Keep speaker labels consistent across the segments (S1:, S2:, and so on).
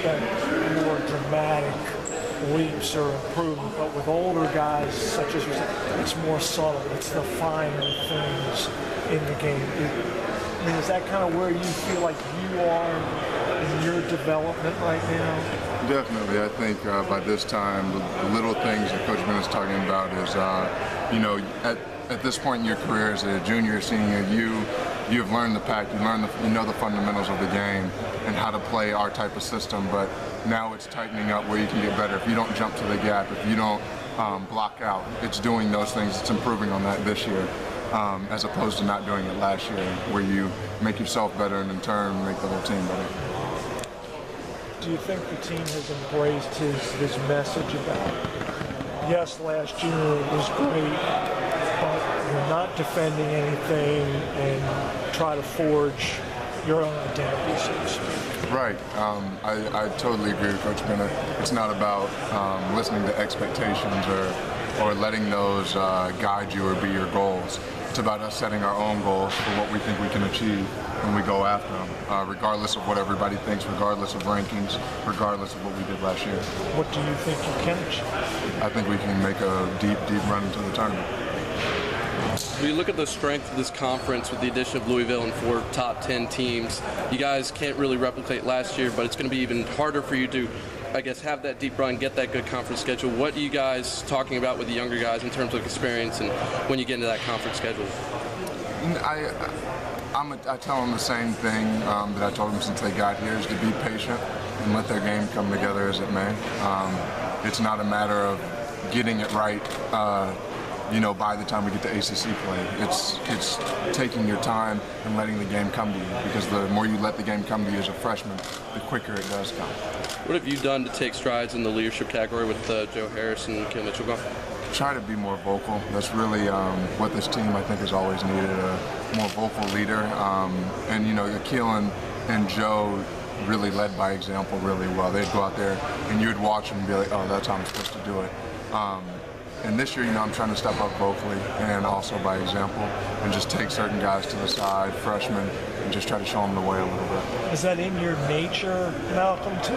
S1: expect more dramatic leaps or improvement, but with older guys such as yourself, it's more subtle. It's the finer things in the game. I mean, is that kind of where you feel like you are in your development right now?
S2: Definitely. I think by this time, the little things that Coach Ben is talking about is, at this point in your career as a junior, senior, you've learned the pack, you know the fundamentals of the game and how to play our type of system, but now it's tightening up where you can get better. If you don't jump to the gap, if you don't block out, it's doing those things, it's improving on that this year. As opposed to not doing it last year, where you make yourself better and in turn make the whole team better.
S1: Do you think the team has embraced his message about, yes, last year was great, but you're not defending anything and try to forge your own identity, so to speak?
S2: Right. I totally agree with Coach Bennett. It's not about listening to expectations or letting those guide you or be your goals. It's about us setting our own goals for what we think we can achieve when we go after them, regardless of what everybody thinks, regardless of rankings, regardless of what we did last year.
S1: What do you think you can achieve?
S2: I think we can make a deep run into the tournament.
S3: When you look at the strength of this conference with the addition of Louisville and 4 top 10 teams, you guys can't really replicate last year, but it's going to be even harder for you to, I guess, have that deep run, get that good conference schedule. What are you guys talking about with the younger guys in terms of experience and when you get into that conference schedule?
S2: I tell them the same thing that I told them since they got here, is to be patient and let their game come together as it may. It's not a matter of getting it right by the time we get to ACC play. It's taking your time and letting the game come to you, because the more you let the game come to you as a freshman, the quicker it does come.
S3: What have you done to take strides in the leadership category with Joe Harris and Kim Mitchell gone?
S2: Try to be more vocal. That's really what this team, I think, has always needed, a more vocal leader. Akil and Joe really led by example really well. They'd go out there and you'd watch them and be like, oh, that's how I'm supposed to do it. And this year, I'm trying to step up vocally and also by example and just take certain guys to the side, freshmen, and just try to show them the way a little bit.
S1: Is that in your nature, Malcolm, to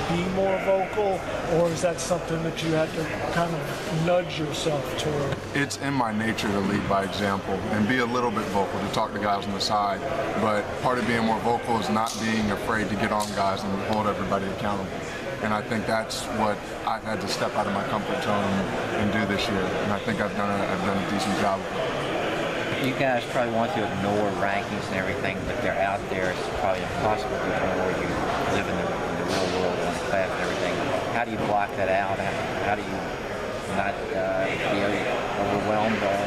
S1: be more vocal, or is that something that you have to kind of nudge yourself toward?
S2: It's in my nature to lead by example and be a little bit vocal, to talk to guys on the side. But part of being more vocal is not being afraid to get on guys and hold everybody accountable. And I think that's what I've had to step out of my comfort zone and do this year. And I think I've done a decent job of it.
S4: You guys probably want to ignore rankings and everything, but they're out there. It's probably impossible to ignore. You live in the real world and the class and everything. How do you block that out? How do you not be overwhelmed or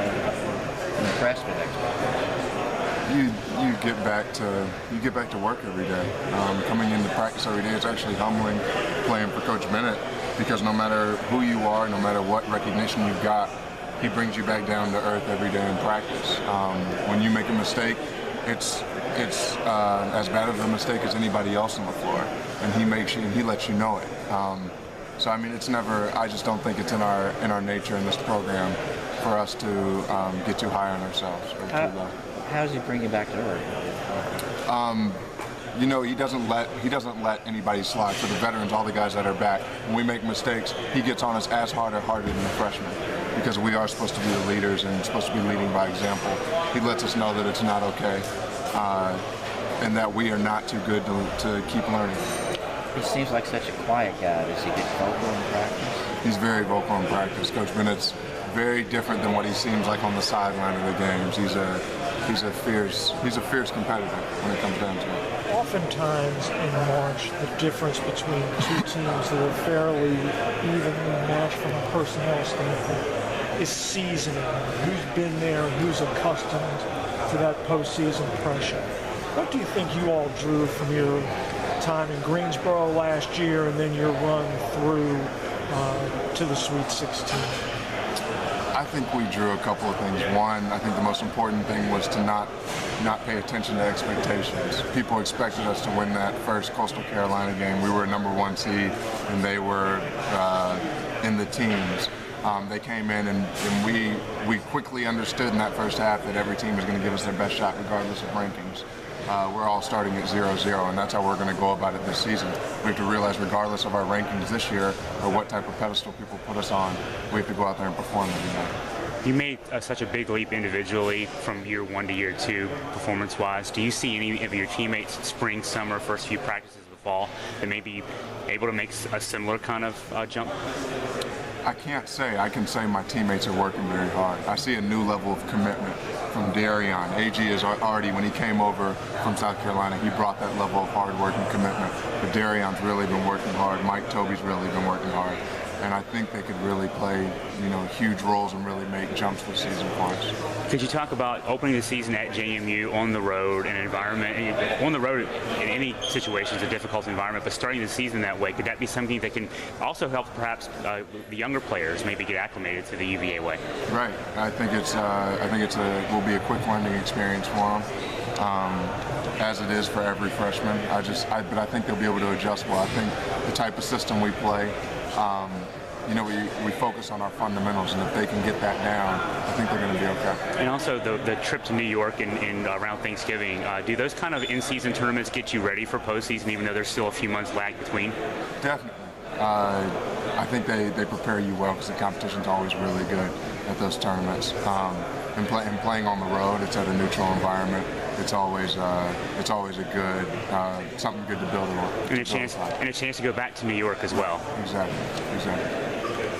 S4: impressed with expectations?
S2: You get back to work every day. Coming into practice every day, it's actually humbling playing for Coach Bennett, because no matter who you are, no matter what recognition you've got, he brings you back down to earth every day in practice. When you make a mistake, it's as bad of a mistake as anybody else on the floor, and he lets you know it. So I mean, it's never. I just don't think it's in our nature in this program for us to get too high on ourselves or too low.
S4: How does he bring you back to earth?
S2: He doesn't let anybody slide. For the veterans, all the guys that are back, when we make mistakes, he gets on us as hard or harder than the freshmen, because we are supposed to be the leaders and supposed to be leading by example. He lets us know that it's not okay, and that we are not too good to keep learning.
S4: He seems like such a quiet guy. Does he get vocal in practice?
S2: He's very vocal in practice. Coach Bennett's very different than what he seems like on the sideline of the games. He's a fierce competitor when it comes down to it.
S1: Oftentimes in March, the difference between two teams that are fairly evenly matched from a personnel standpoint is seasoning. Who's been there, who's accustomed to that postseason pressure. What do you think you all drew from your time in Greensboro last year and then your run through to the Sweet 16?
S2: I think we drew a couple of things. One, I think the most important thing was to not pay attention to expectations. People expected us to win that first Coastal Carolina game. We were a #1 seed, and they were in the teens. They came in, and we quickly understood in that first half that every team was going to give us their best shot regardless of rankings. we're all starting at 0-0, and that's how we're going to go about it this season. We have to realize, regardless of our rankings this year or what type of pedestal people put us on, we have to go out there and perform every night.
S5: You made such a big leap individually from year 1 to year 2, performance-wise. Do you see any of your teammates spring, summer, first few practices of the fall that may be able to make a similar kind of jump?
S2: I can't say. I can say my teammates are working very hard. I see a new level of commitment from Darion. AG is already, when he came over from South Carolina, he brought that level of hard work and commitment. But Darion's really been working hard. Mike Tobey's really been working hard. And I think they could really play, huge roles and really make jumps this season for us.
S5: Could you talk about opening the season at JMU on the road, in an environment, on the road in any situation is a difficult environment, but starting the season that way, could that be something that can also help perhaps the younger players maybe get acclimated to the UVA way?
S2: Right. I think will be a quick learning experience for them. As it is for every freshman. But I think they'll be able to adjust well. I think the type of system we play, we focus on our fundamentals, and if they can get that down, I think they're going to be okay.
S5: And also the trip to New York and around Thanksgiving, do those kind of in-season tournaments get you ready for postseason, even though there's still a few months lag between?
S2: Definitely. I think they prepare you well because the competition's always really good at those tournaments. And playing on the road, it's at a neutral environment. It's always a good something good to build on.
S5: And a chance to go back to New York as well.
S2: Exactly.